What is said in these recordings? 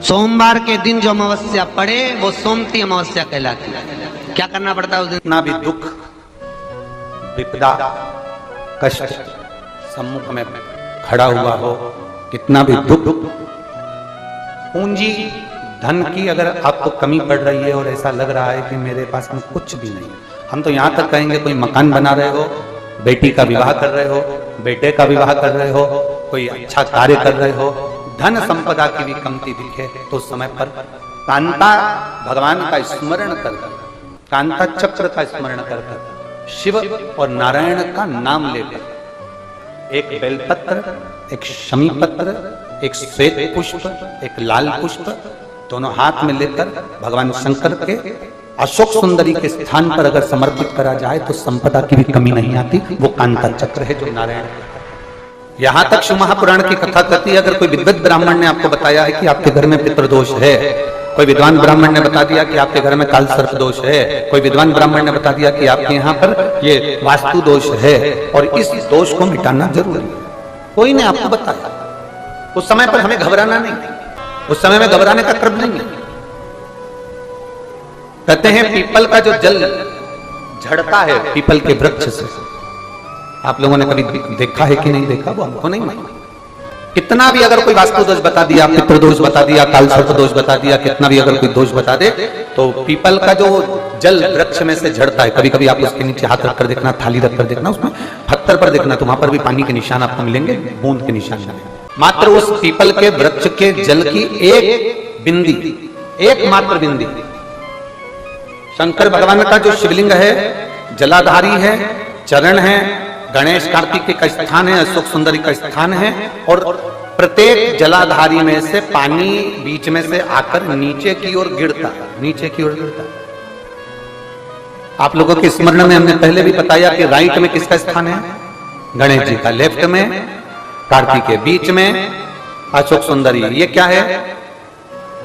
सोमवार के दिन जो अमावस्या पड़े वो सोमती अमावस्या कहलाती है। क्या करना पड़ता है उस दिन? कितना भी दुख विपदा कष्ट सम्मुख में खड़ा हुआ हो, कितना भी दुख पूंजी धन की अगर आपको कमी पड़ रही है और ऐसा लग रहा है कि मेरे पास में कुछ भी नहीं, हम तो यहाँ तक कहेंगे कोई मकान बना रहे हो, बेटी का विवाह कर रहे हो, बेटे का विवाह कर रहे हो, कोई अच्छा कार्य कर रहे हो, धन संपदा की भी कमती दिखे तो उस समय पर कांता भगवान का स्मरण कर, कांता चक्र का स्मरण कर, शिव और नारायण का नाम लेकर एक बेलपत्र, एक शमी पत्र, एक श्वेत पुष्प, एक लाल पुष्प दोनों हाथ में लेकर भगवान शंकर के अशोक सुंदरी के स्थान पर अगर समर्पित करा जाए तो संपदा की भी कमी नहीं आती। वो कांता चक्र है जो नारायण। यहां तक शिव महापुराण की कथा कहती है, अगर कोई विद्वत ब्राह्मण ने आपको बताया है कि आपके घर में पितृदोष है, कोई विद्वान ब्राह्मण ने बता दिया कि आपके घर में काल सर्प दोष है, कोई विद्वान ब्राह्मण ने बता दिया कि आपके यहाँ पर ये वास्तु दोष है और इस दोष को मिटाना जरूरी है, कोई ने आपको बताया, उस समय पर हमें घबराना नहीं, उस समय में घबराने का क्रम नहीं है। कहते हैं पीपल का जो जल झड़ता है पीपल के वृक्ष से, आप लोगों ने कभी देखा है कि नहीं देखा वो हमको नहीं मालूम। कितना भी अगर कोई वास्तु दोष बता दिया, पितृ दोष बता दिया, काल सर्प दोष बता दिया, कितना भी अगर कोई दोष बता दे तो पीपल का जो जल वृक्ष में से झड़ता है, कभी कभी आप उसके नीचे हाथ रखकर देखना, थाली रखकर देखना, उसमें पत्थर पर देखना तो वहां पर भी पानी के निशान आपको मिलेंगे, बूंद के निशान मिलेंगे। मात्र उस पीपल के वृक्ष के जल की एक बिंदी, एकमात्र बिंदी, शंकर भगवान का जो शिवलिंग है जलाधारी है, चरण है, गणेश कार्तिक का स्थान है, अशोक सुंदरी का स्थान है और प्रत्येक जलाधारी में से पानी बीच में से आकर नीचे की ओर गिरता, नीचे की ओर गिरता। आप लोगों के स्मरण में हमने पहले भी बताया कि राइट में किसका स्थान है? गणेश जी का, लेफ्ट में कार्तिक के, बीच में अशोक सुंदरी। ये क्या है?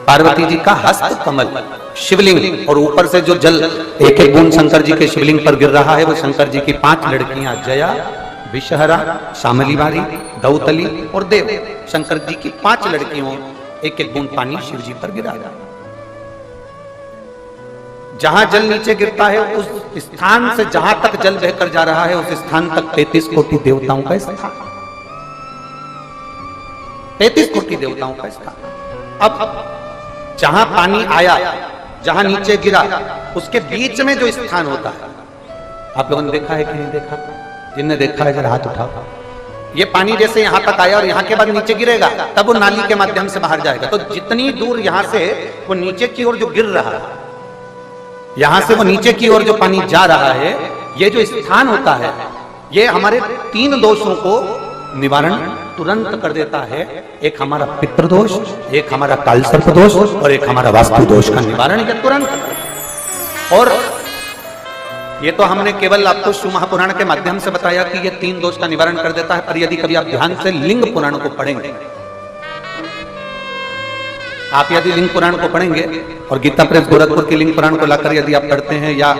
पार्वती जी का हस्त कमल शिवलिंग, और ऊपर से जो जल एक एक बूंद शंकर जी के शिवलिंग पर गिर रहा है वो शंकर जी की 5 लड़कियां जया, विषहरा, शामलीवारी, दौतली और देव, शंकर जी की 5 लड़कियों एक एक बूंद पानी शिव जी पर गिरा। जहां जल नीचे गिरता है उस स्थान से जहां तक जल बहकर जा रहा है उस स्थान तक 33 कोटि देवताओं का स्थान, 33 कोटि देवताओं का स्थान। अब जहां पानी आया, जहां नीचे गिरा, उसके बीच में जो स्थान होता है, आप लोगों ने देखा है कि नहीं देखा? जिनने देखा है जरा हाथ उठाओ। ये पानी जैसे यहां तक आया और यहां के बाद नीचे गिरेगा तब वो नाली के माध्यम से बाहर जाएगा, तो जितनी दूर यहां से वो नीचे की ओर जो गिर रहा है, यहां से वो नीचे की ओर जो पानी जा रहा है, ये जो स्थान होता है ये हमारे 3 दोषों को निवारण तुरंत कर देता है। एक हमारा पितृदोष, एक हमारा काल सर्प दोष और एक हमारा वास्तु दोष का निवारण ये तुरंत। और ये तो हमने केवल आपको शिव महापुराण के माध्यम से बताया कि ये 3 दोष का निवारण कर देता है, पर यदि कभी आप ध्यान से लिंग पुराण को पढ़ेंगे, आप यदि लिंग पुराण को पढ़ेंगे और गीता प्रेस गोरखपुर की लिंग पुराण को लाकर यदि आप पढ़ते हैं, या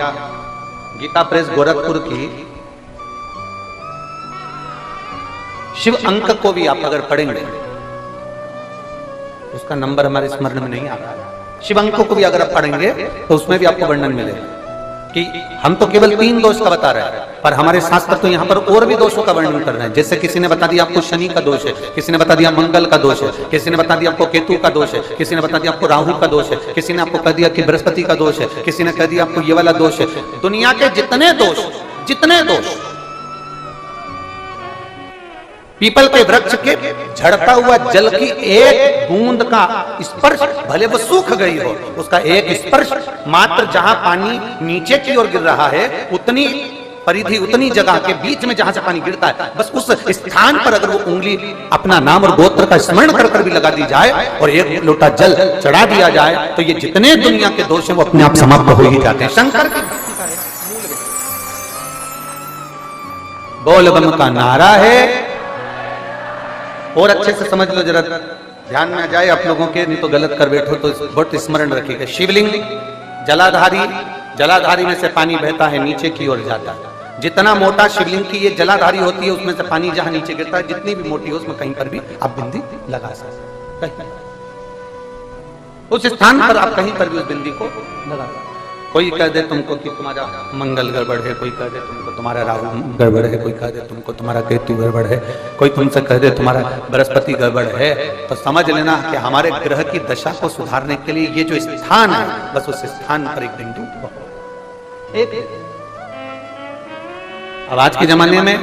गीता प्रेस गोरखपुर की शिव अंक को भी आप अगर पढ़ेंगे, उसका नंबर हमारे स्मरण में नहीं आ रहा है, शिव अंक को भी अगर आप पढ़ेंगे तो उसमें भी आपको वर्णन मिलेगा कि हम तो केवल 3 दोष का बता रहे हैं, पर हमारे शास्त्र तो यहाँ पर और भी दोषों का वर्णन कर रहे हैं। जैसे किसी ने बता दिया आपको शनि का दोष है, किसी ने बता दिया मंगल का दोष है, किसी ने बता दिया आपको केतु का दोष है, किसी ने बता दिया आपको राहु का दोष है, किसी ने आपको कह दिया कि बृहस्पति का दोष है, किसी ने कह दिया आपको ये वाला दोष है। दुनिया के जितने दोष पीपल के वृक्ष के झड़ता हुआ जल की एक बूंद का स्पर्श, भले वो सूख गई हो, उसका एक स्पर्श मात्र जहां पानी नीचे की ओर गिर रहा है उतनी परिधि, उतनी जगह के बीच में जहां से पानी गिरता है, बस उस स्थान पर अगर वो उंगली अपना नाम और गोत्र का स्मरण कर कर भी लगा दी जाए और एक लोटा जल चढ़ा दिया जाए तो ये जितने दुनिया के दोष हैं वो अपने आप समाप्त हो ही जाते हैं। शंकर की बोल बम का नारा है। और अच्छे से समझ लो, जरा ध्यान में आ जाए आप लोगों के, नहीं तो गलत कर बैठो तो बहुत स्मरण रखिएगा। शिवलिंग जलाधारी में से पानी बहता है, नीचे की ओर जाता है। जितना मोटा शिवलिंग की ये जलाधारी होती है उसमें से पानी जहां नीचे गिरता है, जितनी भी मोटी हो उसमें कहीं पर भी आप बिंदी लगा सकते हैं। उस स्थान पर आप कहीं पर भी उस बिंदी को लगा दो। कोई कह दे तुमको कि तुम्हारा मंगल गड़बड़ है, कोई कह दे तुमको तुम्हारा राहु गड़बड़ है, कोई कह दे तुमको तुम्हारा केतु गड़बड़ है, कोई तुमसे कह दे तुम्हारा बृहस्पति गड़बड़ है, तो समझ लेना कि हमारे ग्रह की दशा को सुधारने के लिए ये जो स्थान है, बस उस स्थान पर एक बिंदु एक। अब आज के जमाने में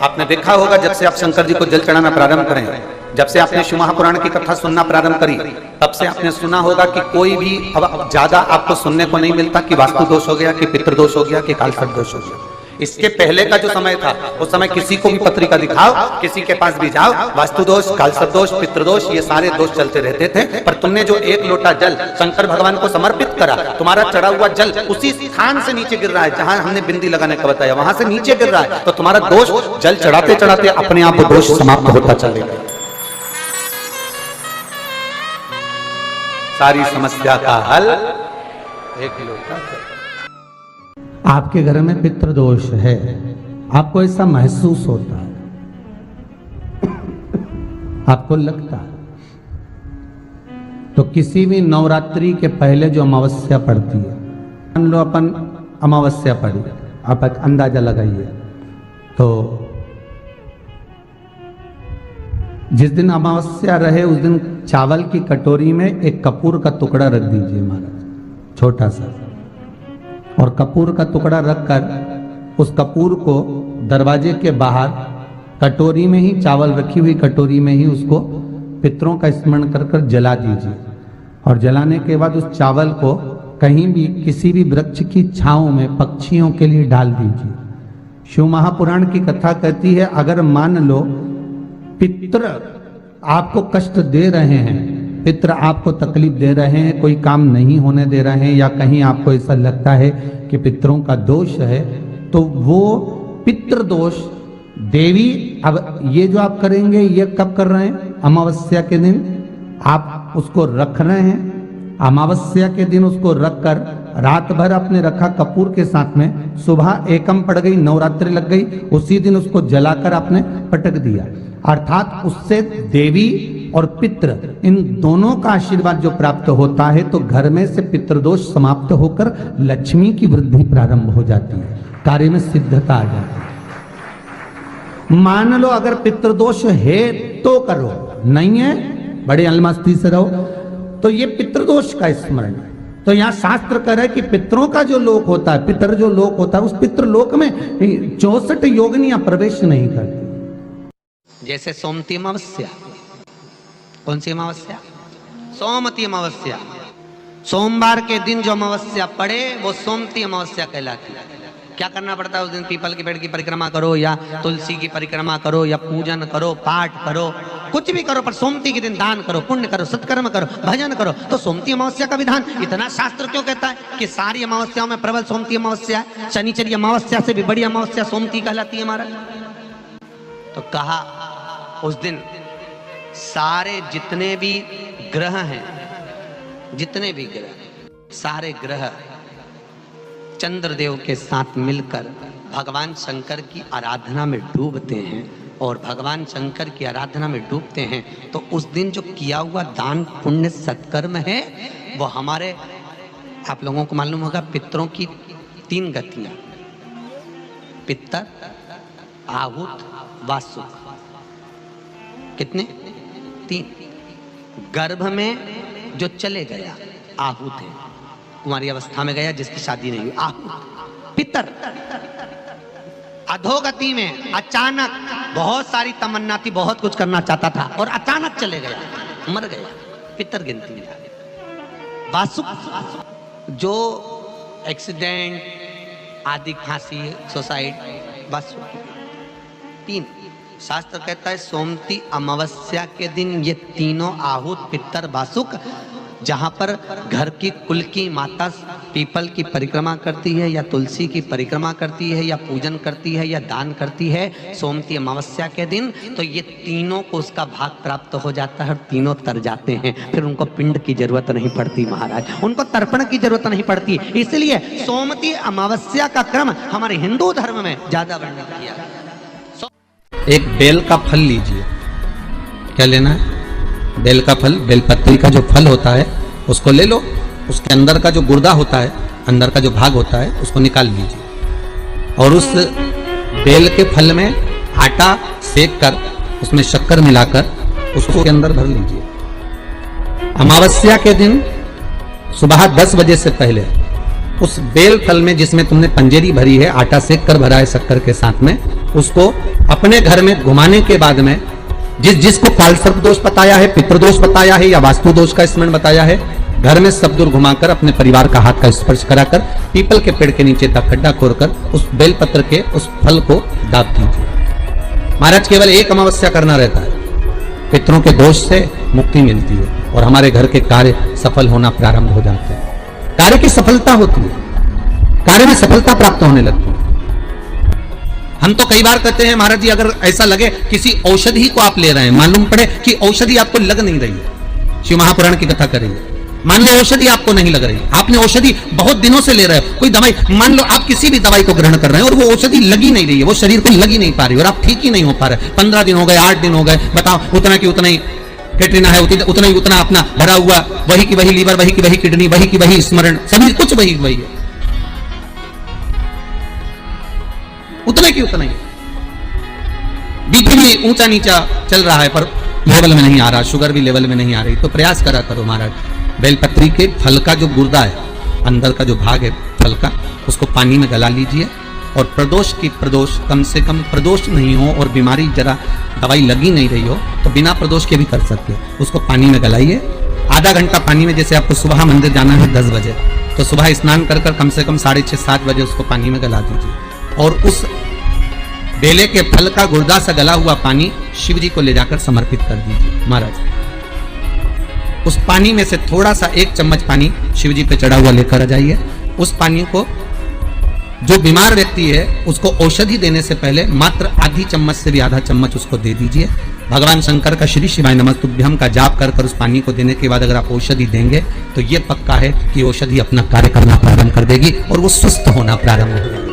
आपने देखा होगा, जब से आप शंकर जी को जल चढ़ाना प्रारंभ करें, जब से आपने शिव महापुराण की कथा सुनना प्रारंभ करी, तब से आपने सुना होगा कि कोई भी अब ज्यादा आपको सुनने को नहीं मिलता कि वास्तु दोष हो गया, कि पितृदोष हो गया, कि कालसर्प दोष हो गया। इसके पहले का जो समय था, उस समय किसी को भी पत्रिका दिखाओ, किसी के पास भी जाओ, वास्तु दोष, कालसर्प दोष, पितृदोष, ये सारे दोष चलते रहते थे। पर तुमने जो एक लोटा जल शंकर भगवान को समर्पित करा, तुम्हारा चढ़ा हुआ जल उसी स्थान से नीचे गिर रहा है जहां हमने बिंदी लगाने का बताया, वहां से नीचे गिर रहा है, तो तुम्हारा दोष जल चढ़ाते चढ़ाते अपने आप दोष समाप्त होता चलेगा। सारी समस्या का हल एक लोटा जल। आपके घर में पितृदोष है, आपको ऐसा महसूस होता है, आपको लगता है, तो किसी भी नवरात्रि के पहले जो अमावस्या पड़ती है, मान लो अपन अमावस्या पड़ी, आप एक अंदाजा लगाइए, तो जिस दिन अमावस्या रहे उस दिन चावल की कटोरी में एक कपूर का टुकड़ा रख दीजिए महाराज, छोटा सा, और कपूर का टुकड़ा रखकर उस कपूर को दरवाजे के बाहर कटोरी में ही, चावल रखी हुई कटोरी में ही उसको पितरों का स्मरण कर कर जला दीजिए। और जलाने के बाद उस चावल को कहीं भी किसी भी वृक्ष की छांव में पक्षियों के लिए डाल दीजिए। शिव महापुराण की कथा कहती है, अगर मान लो पितर आपको कष्ट दे रहे हैं, पितर आपको तकलीफ दे रहे हैं, कोई काम नहीं होने दे रहे हैं, या कहीं आपको ऐसा लगता है कि पितरों का दोष है, तो वो पितृ दोष देवी, अब ये जो आप करेंगे ये कब कर रहे हैं? अमावस्या के दिन आप उसको रख रहे हैं, अमावस्या के दिन उसको रखकर रात भर आपने रखा कपूर के साथ में, सुबह एकम पड़ गई, नवरात्रि लग गई, उसी दिन उसको जलाकर आपने पटक दिया। अर्थात उससे देवी और पितृ इन दोनों का आशीर्वाद जो प्राप्त होता है, तो घर में से पितृदोष समाप्त होकर लक्ष्मी की वृद्धि प्रारंभ हो जाती है, कार्य में सिद्धता आ जाती है। मान लो अगर पितृदोष है तो करो, नहीं है बड़े अलमस्ती से रहो, तो ये पितृदोष का स्मरण। तो यहाँ शास्त्र कह रहा है कि पितरों का जो लोक होता है, पितर जो लोक होता है, उस पितृलोक में 64 योगिनियां प्रवेश नहीं करती। जैसे सोमती अमावस्या, कौन सी अमावस्या? सोमती अमावस्या। सोमवार के दिन जो अमावस्या पड़े वो सोमती अमावस्या कहलाती है। क्या करना पड़ता है उस दिन? पीपल के पेड़ की परिक्रमा करो, या तुलसी की परिक्रमा करो, या पूजन करो, पाठ करो, कुछ भी करो, पर सोमती के दिन दान करो, पुण्य करो, सत्कर्म करो, भजन करो। तो सोमती अमावस्या का विधान इतना शास्त्र क्यों कहता है कि सारी अमावस्याओं में प्रबल सोमती अमावस्या है? शनिचरी अमावस्या से भी बड़ी अमावस्या सोमती कहलाती है महाराज। तो कहा उस दिन सारे जितने भी ग्रह हैं, जितने भी ग्रह, सारे ग्रह चंद्रदेव के साथ मिलकर भगवान शंकर की आराधना में डूबते हैं, और भगवान शंकर की आराधना में डूबते हैं तो उस दिन जो किया हुआ दान पुण्य सत्कर्म है वो हमारे, आप लोगों को मालूम होगा, पितरों की 3 गतियां, पितर, आहुत, वासुक। कितने? 3। गर्भ में जो चले गया आहुत है, कुमारी अवस्था में गया जिसकी शादी नहीं हुई, आहुत। पितर अधोगति में अचानक बहुत सारी तमन्ना थी, बहुत कुछ करना चाहता था और अचानक चले गया, मर गया, पितर गिनती में। वासुक जो एक्सीडेंट आदि, फांसी, सुसाइड, वासुक। 3 शास्त्र कहता है सोमती अमावस्या के दिन ये तीनों आहुत, पितर, वासुक, जहां पर घर की कुल की माता पीपल की परिक्रमा करती है, या तुलसी की परिक्रमा करती है, या पूजन करती है, या दान करती है सोमती अमावस्या के दिन, तो ये तीनों को उसका भाग प्राप्त हो जाता है और तीनों तर जाते हैं। फिर उनको पिंड की जरूरत नहीं पड़ती महाराज, उनको तर्पण की जरूरत नहीं पड़ती। इसलिए सोमती अमावस्या का क्रम हमारे हिंदू धर्म में ज्यादा वर्णित किया। एक बेल का फल लीजिए। क्या लेना है? बेल का फल, बेलपत्री का जो फल होता है उसको ले लो, उसके अंदर का जो गुर्दा होता है, अंदर का जो भाग होता है, उसको निकाल लीजिए और उस बेल के फल में आटा सेक कर उसमें शक्कर मिलाकर उसको के अंदर भर लीजिए। अमावस्या के दिन सुबह 10 बजे से पहले उस बेल फल में जिसमें तुमने पंजेरी भरी है, आटा सेक कर भरा है शक्कर के साथ में, उसको अपने घर में घुमाने के बाद में जिसको कालसर्प दोष बताया है, पितृदोष बताया है या वास्तु दोष का स्मरण बताया है, घर में सब दूर घुमाकर अपने परिवार का हाथ का स्पर्श कराकर पीपल के पेड़ के नीचे तक खड्डा खोदकर उस बेल पत्र के उस फल को दाब दीजिए। महाराज केवल एक अमावस्या करना रहता है, पितरों के दोष से मुक्ति मिलती है और हमारे घर के कार्य सफल होना प्रारंभ हो जाते हैं। कार्य की सफलता होती है, कार्य में सफलता प्राप्त होने लगती है। हम तो कई बार कहते हैं महाराज जी, अगर ऐसा लगे किसी औषधि को आप ले रहे हैं, मालूम पड़े कि औषधि आपको लग नहीं रही है, शिव महापुराण की कथा करेंगे, मान लो औषधि आपको नहीं लग रही, आपने औषधि बहुत दिनों से ले रहे हो, कोई दवाई, मान लो आप किसी भी दवाई को ग्रहण कर रहे हैं और वो औषधि लगी नहीं रही है, वो शरीर को लगी नहीं पा रही और आप ठीक ही नहीं हो पा रहे, 15 दिन हो गए, 8 दिन हो गए, बताओ उतना की उतना ही कैटरीना है, उतना ही उतना अपना भरा हुआ, वही की वही लीवर, वही की वही किडनी, वही की वही स्मरण, सभी कुछ वही वही है, उतने की उतना ही। बीपी भी ऊंचा नीचा चल रहा है पर लेवल में नहीं आ रहा, शुगर भी लेवल में नहीं आ रही, तो प्रयास करा करो महाराज, बेलपत्री के फल का जो गुर्दा है, अंदर का जो भाग है फल का, उसको पानी में गला लीजिए और प्रदोष की प्रदोष, कम से कम प्रदोष नहीं हो और बीमारी जरा दवाई लगी नहीं रही हो तो बिना प्रदोष के भी कर सकते हो, उसको पानी में गलाइए, आधा घंटा पानी में, जैसे आपको सुबह मंदिर जाना है 10 बजे, तो सुबह स्नान कर कर कम से कम 6:30-7 बजे उसको पानी में गला दीजिए और उस बेले के फल का गुर्दा से गला हुआ पानी शिव जी को ले जाकर समर्पित कर दीजिए। महाराज उस पानी में से थोड़ा सा 1 चम्मच पानी शिव जी पे चढ़ा हुआ लेकर आ जाइए। उस पानी को जो बीमार व्यक्ति है उसको औषधि देने से पहले मात्र आधी चम्मच से भी आधा चम्मच उसको दे दीजिए। भगवान शंकर का श्री शिवाय नमस्तुभ्यम का जाप कर कर उस पानी को देने के बाद अगर आप औषधि देंगे तो ये पक्का है कि औषधि अपना कार्य करना प्रारंभ कर देगी और वो स्वस्थ होना प्रारंभ हो जाएगी।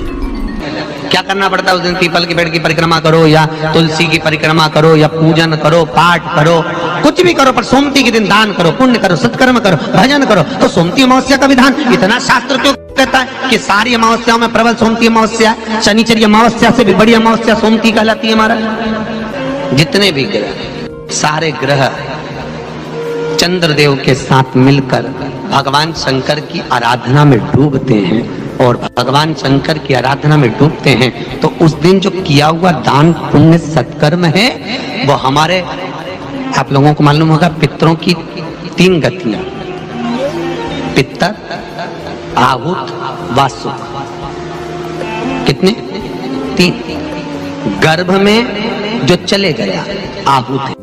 क्या करना पड़ता है उस दिन? पीपल के पेड़ की परिक्रमा करो या तुलसी की परिक्रमा करो या पूजन करो, पाठ करो, कुछ भी करो, पर सोमती के दिन दान करो, पुण्य करो, सत्कर्म करो, भजन करो। तो सोमती अमावस्या का विधान इतना शास्त्र क्यों कहता है कि सारी अमावस्याओं में प्रबल सोमती अमावस्या है? शनिचरी अमावस्या से भी बड़ी अमावस्या सोमती कहलाती है। हमारा जितने भी ग्रह, सारे ग्रह चंद्रदेव के साथ मिलकर भगवान शंकर की आराधना में डूबते हैं और भगवान शंकर की आराधना में डूबते हैं तो उस दिन जो किया हुआ दान पुण्य सत्कर्म है वो हमारे, आप लोगों को मालूम होगा, पितरों की 3 गतियां, पितर, आहुत, वासुक, कितने? 3। गर्भ में जो चले गया आहुत है,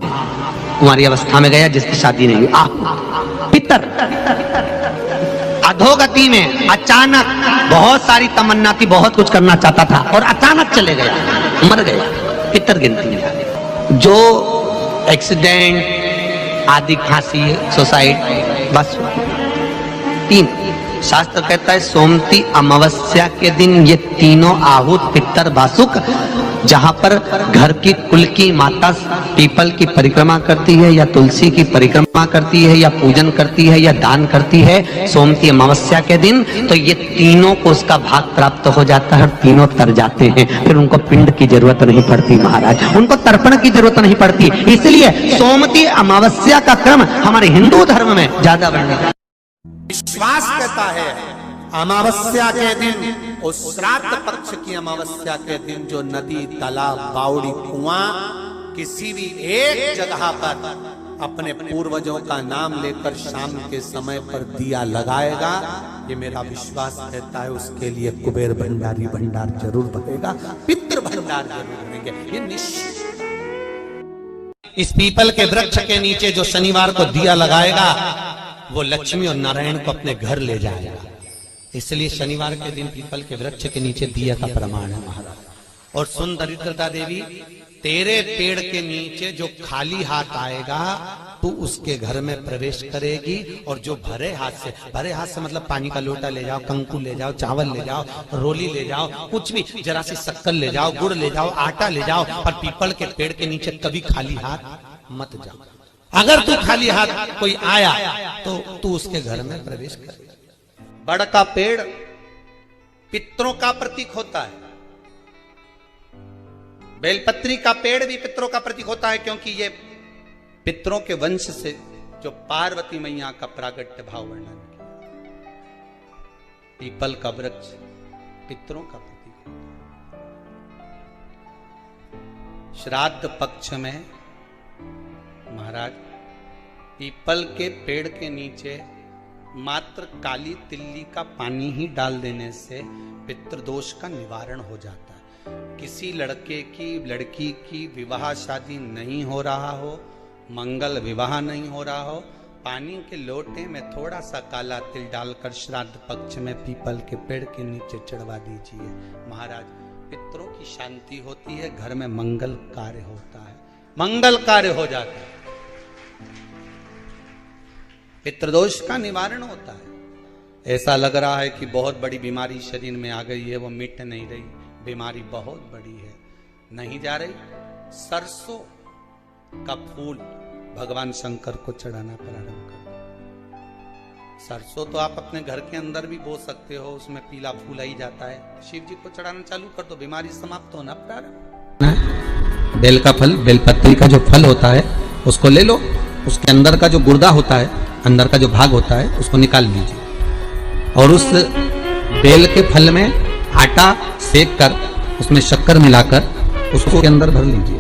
कुंवारी अवस्था में गया जिसकी शादी नहीं हुई, आहुत। पितर अधोगति में अचानक बहुत सारी तमन्ना थी, बहुत कुछ करना चाहता था और अचानक चले गया, मर गया, पितर गिनती में। जो एक्सीडेंट आदि, खांसी, सुसाइड, बस 3। शास्त्र कहता है सोमती अमावस्या के दिन ये तीनों आहुत, पितर, वासुक, जहां पर घर की कुल की माता पीपल की परिक्रमा करती है या तुलसी की परिक्रमा करती है या पूजन करती है या दान करती है सोमती अमावस्या के दिन, तो ये तीनों को उसका भाग प्राप्त हो जाता है और तीनों तर जाते हैं। फिर उनको पिंड की जरूरत नहीं पड़ती महाराज, उनको तर्पण की जरूरत नहीं पड़ती। इसलिए सोमती अमावस्या का क्रम हमारे हिंदू धर्म में ज्यादा बढ़ने। विश्वास कहता है अमावस्या के दिन, उस श्राद्ध पक्ष की अमावस्या के दिन जो नदी, तालाब, बावड़ी, कुआं, किसी भी एक जगह पर अपने पूर्वजों का नाम लेकर शाम के समय पर दिया लगाएगा, ये मेरा विश्वास कहता है उसके लिए कुबेर भंडारी भंडार जरूर बनेगा, पितृ भंडार जरूर बनेंगे, ये निश्चित। इस पीपल के वृक्ष के नीचे जो शनिवार को दिया लगाएगा वो लक्ष्मी और नारायण को अपने घर ले जाएगा। इसलिए शनिवार के दिन पीपल के वृक्ष के नीचे दिया का प्रमाण है महाराज। और सुन दरिद्रता देवी, तेरे पेड़ के नीचे जो खाली हाथ आएगा तू उसके घर में प्रवेश करेगी और जो भरे हाथ से मतलब पानी का लोटा ले जाओ, कंकु ले जाओ, चावल ले जाओ, रोली ले जाओ, कुछ भी, जरा सी शक्कर ले जाओ, गुड़ ले जाओ, आटा ले जाओ, और पीपल के पेड़ के नीचे कभी खाली हाथ मत जाओ। अगर तू खाली हाथ कोई आया तो तू तू उसके घर में प्रवेश कर। बड़ का पेड़ पितरों का प्रतीक होता है, बेलपत्री का पेड़ भी पितरों का प्रतीक होता है, क्योंकि ये पितरों के वंश से जो पार्वती मैया का प्रागट्य भाव वर्णन किया। पीपल का वृक्ष पितरों का प्रतीक होता है। श्राद्ध पक्ष में महाराज पीपल के पेड़ के नीचे मात्र काली तिल्ली का पानी ही डाल देने से पितृदोष का निवारण हो जाता है। किसी लड़के की लड़की की विवाह शादी नहीं हो रहा हो, मंगल विवाह नहीं हो रहा हो, पानी के लोटे में थोड़ा सा काला तिल डालकर श्राद्ध पक्ष में पीपल के पेड़ के नीचे चढ़वा दीजिए महाराज। पितरों की शांति होती है, घर में मंगल कार्य होता है, मंगल कार्य हो जाता है, पितृदोष का निवारण होता है। ऐसा लग रहा है कि बहुत बड़ी बीमारी शरीर में आ गई है, वो मिट नहीं रही, बीमारी बहुत बड़ी है, नहीं जा रही। सरसों का फूल भगवान शंकर को चढ़ाना प्रारंभ कर दो। सरसों तो आप अपने घर के अंदर भी बो सकते हो, उसमें पीला फूल आ ही जाता है, शिव जी को चढ़ाना चालू कर दो, बीमारी समाप्त होना प्रारंभ। बेल का फल, बेलपत्री का जो फल होता है उसको ले लो, उसके अंदर का जो गुर्दा होता है, अंदर का जो भाग होता है उसको निकाल लीजिए और उस बेल के फल में आटा सेक कर उसमें शक्कर मिलाकर उसको के अंदर भर लीजिए।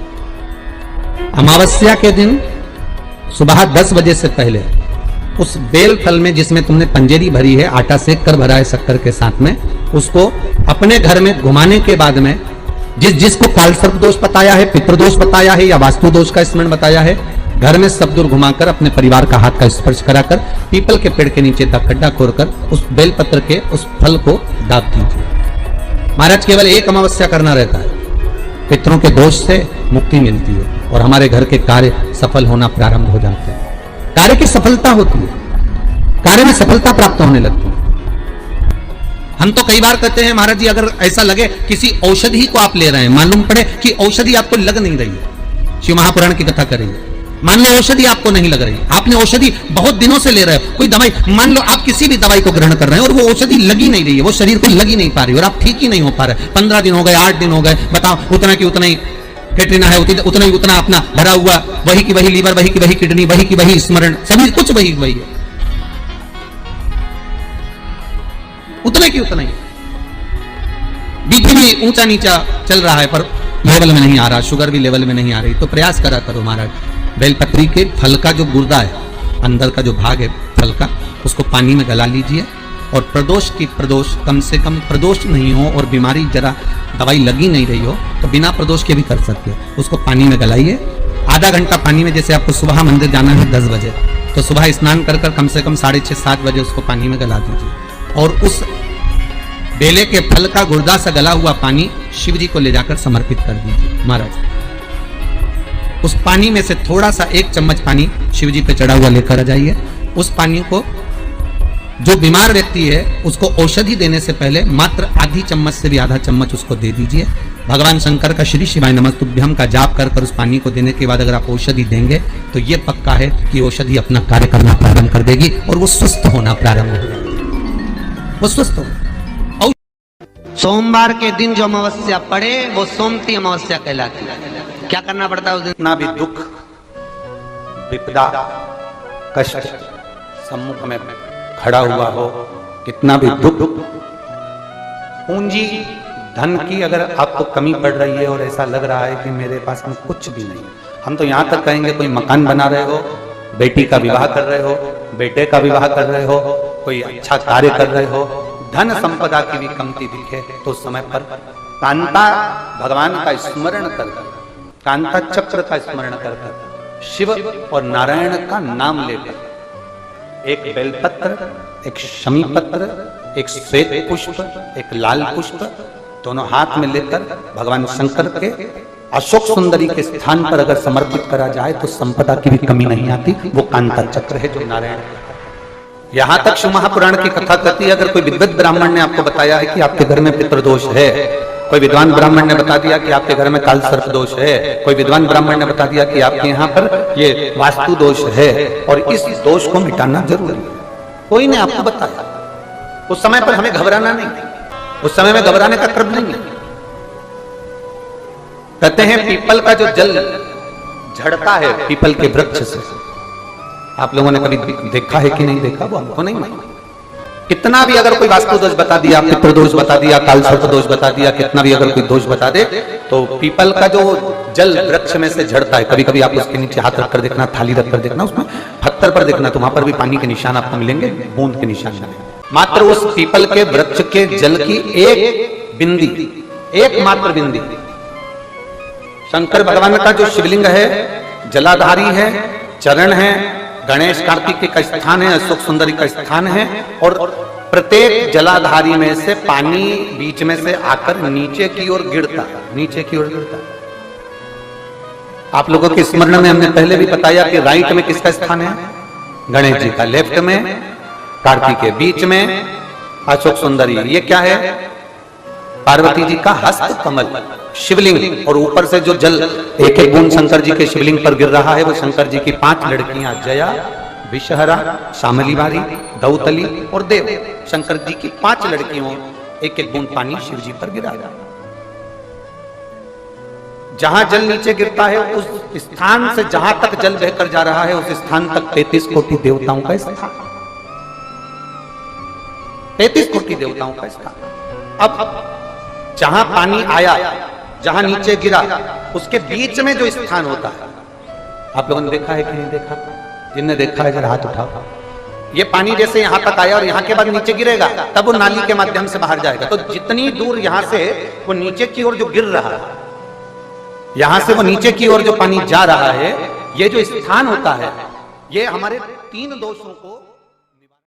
अमावस्या के दिन सुबह 10 बजे से पहले उस बेल फल में जिसमें तुमने पंजेरी भरी है, आटा सेक कर भरा है शक्कर के साथ में, उसको अपने घर में घुमाने के बाद में जिसको कालसर्प दोष बताया है, पितृदोष बताया है या वास्तु दोष का स्मरण बताया है, घर में सब दूर घुमाकर अपने परिवार का हाथ का स्पर्श कराकर पीपल के पेड़ के नीचे तक खड्डा खोदकर उस बेलपत्र के उस फल को दाब दीजिए। महाराज केवल एक अमावस्या करना रहता है, पितरों के दोष से मुक्ति मिलती है और हमारे घर के कार्य सफल होना प्रारंभ हो जाते हैं। कार्य की सफलता होती है, कार्य में सफलता प्राप्त होने लगती है। हम तो कई बार कहते हैं महाराज जी, अगर ऐसा लगे किसी औषधि को आप ले रहे हैं, मालूम पड़े कि औषधि आपको लग नहीं रही है, शिव महापुराण की कथा करेंगे, मान लो औषधि आपको नहीं लग रही, आपने औषधि बहुत दिनों से ले रहे हो, कोई दवाई, मान लो आप किसी भी दवाई को ग्रहण कर रहे हैं और वो औषधि लगी नहीं रही है, वो शरीर को लगी नहीं पा रही और आप ठीक ही नहीं हो पा रहे, 15 दिन हो गए, 8 दिन हो गए, बताओ, उतना की उतना ही कैटरीना है, उतना ही उतना अपना भरा हुआ, वही की वही लीवर, वही की वही किडनी, वही की वही स्मरण, सभी कुछ वही वही है, उतना की उतना ही। बीपी भी ऊंचा नीचा चल रहा है पर लेवल में नहीं आ रहा, शुगर भी लेवल में नहीं आ रही, तो प्रयास करा करो महाराज, बेलपत्री के फल का जो गुर्दा है, अंदर का जो भाग है फल का, उसको पानी में गला लीजिए और प्रदोष की प्रदोष, कम से कम प्रदोष नहीं हो और बीमारी जरा दवाई लगी नहीं रही हो तो बिना प्रदोष के भी कर सकते हो, उसको पानी में गलाइए, आधा घंटा पानी में, जैसे आपको सुबह मंदिर जाना है 10 बजे, तो सुबह स्नान कर कम से कम 6:30-7 बजे उसको पानी में गला दीजिए और उस बेले के फल का गुर्दा से गला हुआ पानी शिव जी को ले जाकर समर्पित कर दीजिए महाराज। उस पानी में से थोड़ा सा 1 चम्मच पानी शिव जी पे चढ़ा हुआ लेकर आ जाइए। उस पानी को जो बीमार व्यक्ति है उसको औषधि देने से पहले मात्र आधी चम्मच से भी आधा चम्मच उसको दे दीजिए। भगवान शंकर का श्री शिवाय नमस्तुभ्यम का जाप कर उस पानी को देने के बाद अगर आप औषधि देंगे तो ये पक्का है कि औषधि अपना कार्य करना प्रारंभ कर देगी और वो स्वस्थ होना प्रारंभ हो जाएगी, वो स्वस्थ हो। सोमवार के दिन जो अमावस्या पड़े वो सोमती अमावस्या कहलाती है। क्या करना पड़ता है उस दिन? कितना भी दुख विपदा कष्ट सम्मुख में खड़ा हुआ हो, कितना भी दुख, पूंजी धन की अगर आपको कमी पड़ रही है और ऐसा लग रहा है कि मेरे पास में कुछ भी नहीं, हम तो यहाँ तक कहेंगे कोई मकान बना रहे हो, बेटी का विवाह कर रहे हो, बेटे का विवाह कर रहे हो, कोई अच्छा कार्य कर रहे हो, धन संपदा की भी कमती दिखे तो उस समय पर कांता भगवान का स्मरण कर, कांता चक्र का स्मरण कर, शिव और नारायण का नाम लेकर एक बेलपत्र, एक शमी पत्र, एक श्वेत पुष्प, एक लाल पुष्प दोनों हाथ में लेकर भगवान शंकर के अशोक सुंदरी के स्थान पर अगर समर्पित करा जाए तो संपदा की भी कमी नहीं आती। वो कांता चक्र है जो नारायण, यहां तक शिव महापुराण की कथा कहती है, अगर कोई विद्वत ब्राह्मण ने आपको बताया है कि आपके घर में पितृदोष है, कोई विद्वान ब्राह्मण ने बता दिया कि आपके घर में काल सर्प दोष है, कोई विद्वान ब्राह्मण ने बता दिया कि आपके यहाँ पर ये वास्तु दोष है और इस दोष को मिटाना जरूरी है, कोई ने आपको बताया। उस समय पर हमें घबराना नहीं, उस समय में घबराने का क्रम नहीं है। कहते हैं पीपल का जो जल झड़ता है पीपल के वृक्ष से, आप लोगों ने कभी देखा है कि नहीं देखा, वो हमको नहीं मालूम। कितना भी अगर कोई वास्तु दोष बता दिया, पितृ दोष बता दिया, काल सर्प दोष बता दिया, कितना भी अगर कोई दोष बता दे, तो पीपल का जो जल वृक्ष में से झड़ता है, कभी कभी आप उसके नीचे हाथ रखकर देखना, थाली रखकर देखना, उसमें पत्थर पर देखना, तो वहां पर भी पानी के निशान आपको मिलेंगे, बूंद के निशान मिलेंगे। मात्र उस पीपल के वृक्ष के जल की एक बिंदी, एकमात्र बिंदी, शंकर भगवान का जो शिवलिंग है, जलाधारी है, चरण है, गणेश कार्तिक का स्थान है, अशोक सुंदरी का स्थान है, और प्रत्येक जलाधारी में से पानी बीच में से आकर नीचे की ओर गिरता, नीचे की ओर गिरता। आप लोगों के स्मरण में हमने पहले भी बताया कि राइट में किसका स्थान है, गणेश जी का, लेफ्ट में कार्तिक के, बीच में अशोक सुंदरी, ये क्या है, पार्वती जी का हस्त कमल, शिवलिंग, और ऊपर से जो जल एक एक बूंद शंकर जी के शिवलिंग पर गिर रहा है, वो शंकर जी की 5 लड़कियां, जया, विषहरा, शामलीवारी, दौतली और देव, शंकर जी की 5 लड़कियों, एक एक बूंद पानी शिव जी पर गिरा। जहां जल नीचे गिरता है उस स्थान से जहां तक जल बहकर जा रहा है, उस स्थान तक 33 कोटि देवताओं का स्थान, 33 कोटि देवताओं का स्थान। अब जहां पानी आया, जहां नीचे गिरा, उसके बीच में जो स्थान होता है, आप लोगों ने देखा है कि नहीं देखा? जिनने देखा है जरा हाथ उठाओ। ये पानी जैसे यहां तक आया और यहां के बाद नीचे गिरेगा, तब वो नाली के माध्यम से बाहर जाएगा। तो जितनी दूर यहां से वो नीचे की ओर जो गिर रहा है, यहां से वो नीचे की ओर जो पानी जा रहा है, ये जो स्थान होता है, ये हमारे 3 दोषों को